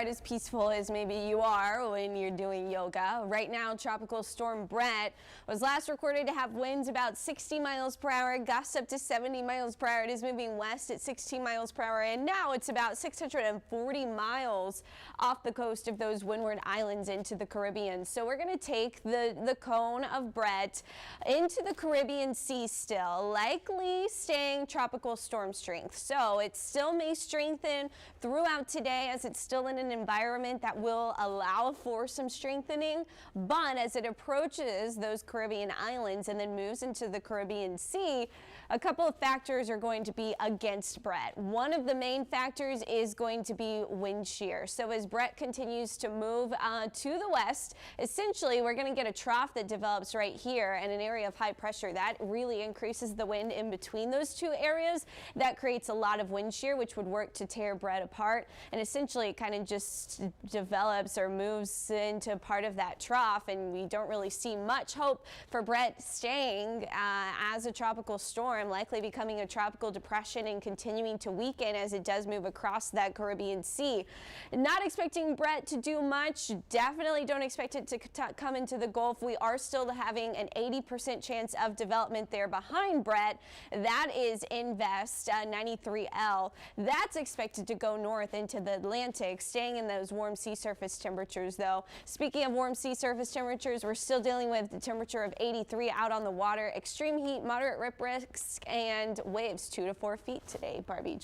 As peaceful as maybe you are when you're doing yoga. Right now, Tropical Storm Bret was last recorded to have winds about 60 miles per hour, gusts up to 70 miles per hour. It is moving west at 16 miles per hour, and now it's about 640 miles off the coast of those windward islands into the Caribbean. So we're going to take the cone of Bret into the Caribbean Sea still, likely staying tropical storm strength. So it still may strengthen throughout today as it's still in an environment that will allow for some strengthening, but as it approaches those Caribbean islands and then moves into the Caribbean Sea, a couple of factors are going to be against Bret. One of the main factors is going to be wind shear. So as Bret continues to move to the west, essentially we're going to get a trough that develops right here and an area of high pressure that really increases the wind in between those two areas. That creates a lot of wind shear, which would work to tear Bret apart, and essentially it kind of just develops or moves into part of that trough, and we don't really see much hope for Bret staying as a tropical storm, likely becoming a tropical depression and continuing to weaken as it does move across that Caribbean Sea. Not expecting Bret to do much. Definitely don't expect it to come into the Gulf. We are still having an 80% chance of development there behind Bret. That is Invest 93L. That's expected to go north into the Atlantic, staying in those warm sea surface temperatures though. Speaking of warm sea surface temperatures, we're still dealing with the temperature of 83 out on the water, extreme heat, moderate rip risk, and waves 2 to 4 feet today. Barbie.